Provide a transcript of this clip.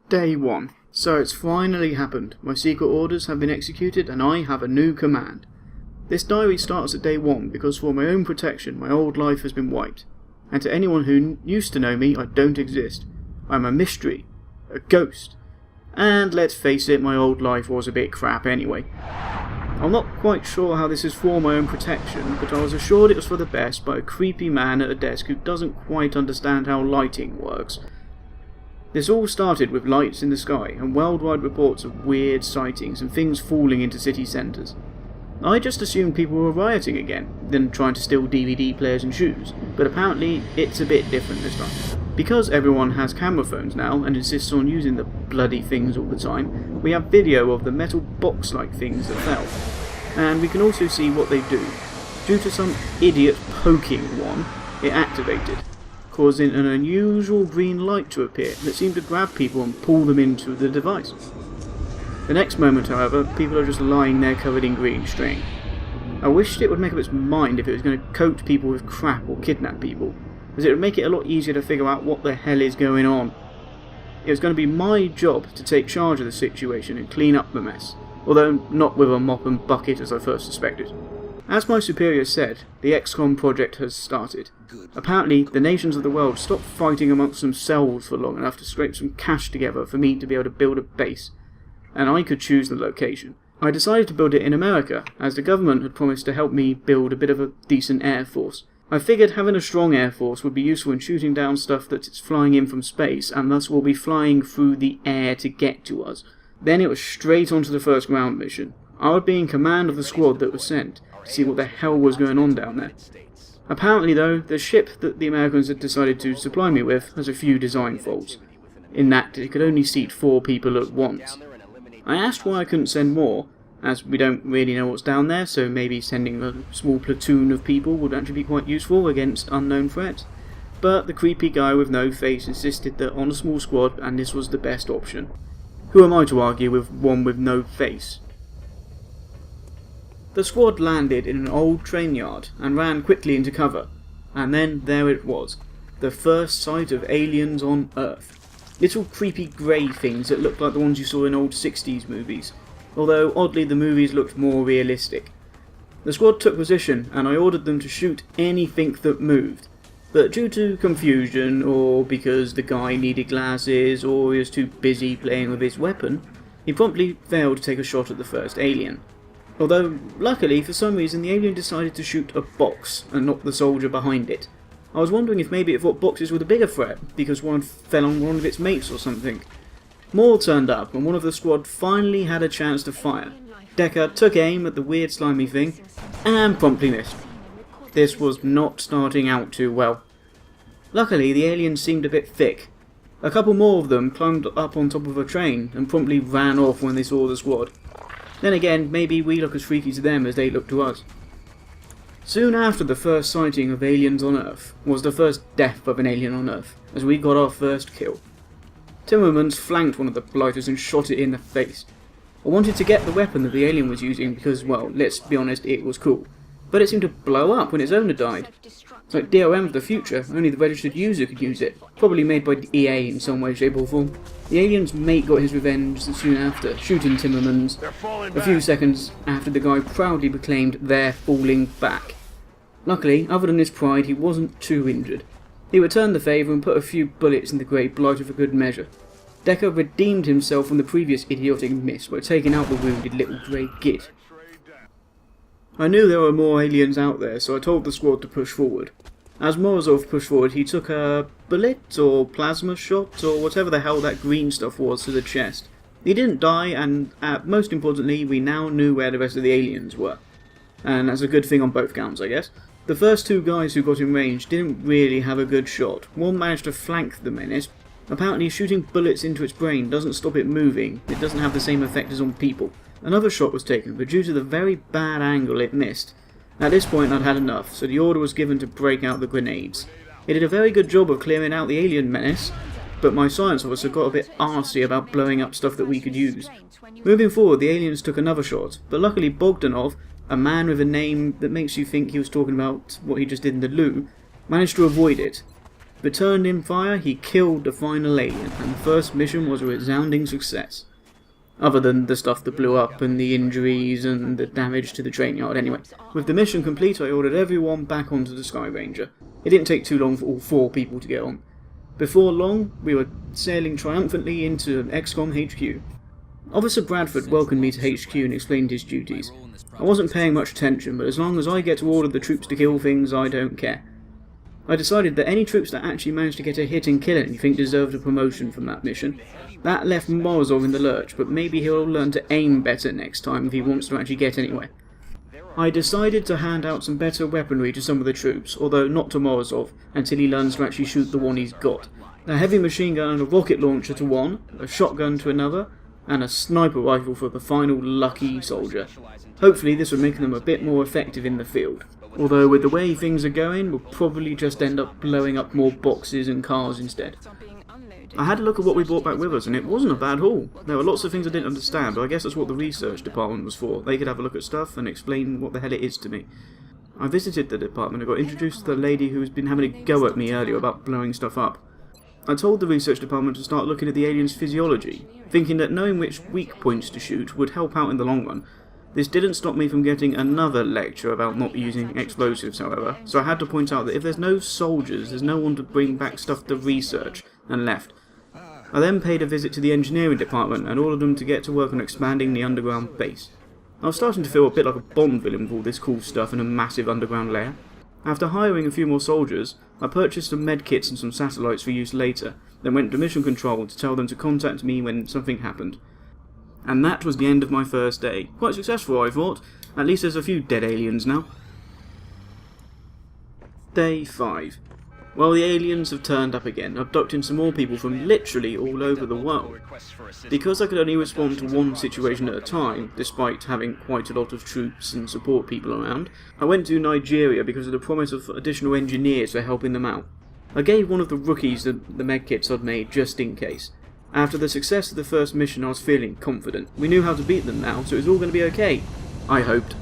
Day 1. So it's finally happened. My secret orders have been executed and I have a new command. This diary starts at day 1 because for my own protection my old life has been wiped. And to anyone who used to know me, I don't exist. I'm a mystery. A ghost. And let's face it, my old life was a bit crap anyway. I'm not quite sure how this is for my own protection, but I was assured it was for the best by a creepy man at a desk who doesn't quite understand how lighting works. This all started with lights in the sky and worldwide reports of weird sightings and things falling into city centres. I just assumed people were rioting again, then trying to steal DVD players and shoes, but apparently it's a bit different this time. Because everyone has camera phones now and insists on using the bloody things all the time, we have video of the metal box-like things that fell, and we can also see what they do. Due to some idiot poking one, it activated, causing an unusual green light to appear that seemed to grab people and pull them into the device. The next moment, however, people are just lying there covered in green string. I wished it would make up its mind if it was going to coat people with crap or kidnap people, as it would make it a lot easier to figure out what the hell is going on. It was going to be my job to take charge of the situation and clean up the mess, although not with a mop and bucket as I first suspected. As my superior said, the XCom project has started. Apparently, the nations of the world stopped fighting amongst themselves for long enough to scrape some cash together for me to be able to build a base, and I could choose the location. I decided to build it in America, as the government had promised to help me build a bit of a decent air force. I figured having a strong air force would be useful in shooting down stuff that's flying in from space, and thus will be flying through the air to get to us. Then it was straight onto the first ground mission. I would be in command of the squad that was sent, to see what the hell was going on down there. Apparently though, the ship that the Americans had decided to supply me with has a few design faults, in that it could only seat 4 people at once. I asked why I couldn't send more, as we don't really know what's down there, so maybe sending a small platoon of people would actually be quite useful against unknown threats. But the creepy guy with no face insisted that on a small squad, and this was the best option. Who am I to argue with one with no face? The squad landed in an old train yard and ran quickly into cover, and then there it was, the first sight of aliens on Earth. Little creepy grey things that looked like the ones you saw in old 60s movies, although oddly the movies looked more realistic. The squad took position and I ordered them to shoot anything that moved, but due to confusion, or because the guy needed glasses, or he was too busy playing with his weapon, he promptly failed to take a shot at the first alien. Although, luckily, for some reason the alien decided to shoot a box and not the soldier behind it. I was wondering if maybe it thought boxes were the bigger threat, because one fell on one of its mates or something. More turned up, and one of the squad finally had a chance to fire. Decker took aim at the weird slimy thing, and promptly missed. This was not starting out too well. Luckily, the aliens seemed a bit thick. A couple more of them climbed up on top of a train, and promptly ran off when they saw the squad. Then again, maybe we look as freaky to them as they look to us. Soon after the first sighting of aliens on Earth was the first death of an alien on Earth, as we got our first kill. Timmermans flanked one of the blighters and shot it in the face. I wanted to get the weapon that the alien was using because, well, let's be honest, it was cool. But it seemed to blow up when its owner died. It's like DRM of the future, only the registered user could use it. Probably made by EA in some way, shape or form. The alien's mate got his revenge soon after, shooting Timmermans a few seconds after the guy proudly proclaimed, "They're falling back." Luckily, other than his pride, he wasn't too injured. He returned the favour and put a few bullets in the grey blighter for good measure. Decker redeemed himself from the previous idiotic miss by taking out the wounded little grey git. I knew there were more aliens out there, so I told the squad to push forward. As Morozov pushed forward, he took a bullet or plasma shot or whatever the hell that green stuff was to the chest. He didn't die, and most importantly, we now knew where the rest of the aliens were. And that's a good thing on both counts, I guess. The first 2 guys who got in range didn't really have a good shot. One managed to flank the menace. Apparently shooting bullets into its brain doesn't stop it moving. It doesn't have the same effect as on people. Another shot was taken, but due to the very bad angle it missed. At this point I'd had enough, so the order was given to break out the grenades. It did a very good job of clearing out the alien menace, but my science officer got a bit arsey about blowing up stuff that we could use. Moving forward, the aliens took another shot, but luckily Bogdanov, a man with a name that makes you think he was talking about what he just did in the loo, managed to avoid it. Returned in fire, he killed the final alien, and the first mission was a resounding success. Other than the stuff that blew up and the injuries and the damage to the train yard anyway. With the mission complete, I ordered everyone back onto the Sky Ranger. It didn't take too long for all 4 people to get on. Before long, we were sailing triumphantly into XCom HQ. Officer Bradford welcomed me to HQ and explained his duties. I wasn't paying much attention, but as long as I get to order the troops to kill things, I don't care. I decided that any troops that actually managed to get a hit and kill anything deserved a promotion from that mission. That left Morozov in the lurch, but maybe he'll learn to aim better next time if he wants to actually get anywhere. I decided to hand out some better weaponry to some of the troops, although not to Morozov, until he learns to actually shoot the one he's got. A heavy machine gun and a rocket launcher to one, a shotgun to another, and a sniper rifle for the final lucky soldier. Hopefully this will make them a bit more effective in the field. Although with the way things are going, we'll probably just end up blowing up more boxes and cars instead. I had a look at what we brought back with us, and it wasn't a bad haul. There were lots of things I didn't understand, but I guess that's what the research department was for. They could have a look at stuff and explain what the hell it is to me. I visited the department and got introduced to the lady who has been having a go at me earlier about blowing stuff up. I told the research department to start looking at the alien's physiology, thinking that knowing which weak points to shoot would help out in the long run. This didn't stop me from getting another lecture about not using explosives, however, so I had to point out that if there's no soldiers, there's no one to bring back stuff to research, and left. I then paid a visit to the engineering department and ordered them to get to work on expanding the underground base. I was starting to feel a bit like a Bond villain with all this cool stuff in a massive underground lair. After hiring a few more soldiers, I purchased some medkits and some satellites for use later, then went to mission control to tell them to contact me when something happened. And that was the end of my first day. Quite successful, I thought. At least there's a few dead aliens now. Day 5. Well, the aliens have turned up again, abducting some more people from literally all over the world. Because I could only respond to one situation at a time, despite having quite a lot of troops and support people around, I went to Nigeria because of the promise of additional engineers for helping them out. I gave one of the rookies the medkits I'd made just in case. After the success of the first mission, I was feeling confident. We knew how to beat them now, so it was all going to be okay. I hoped.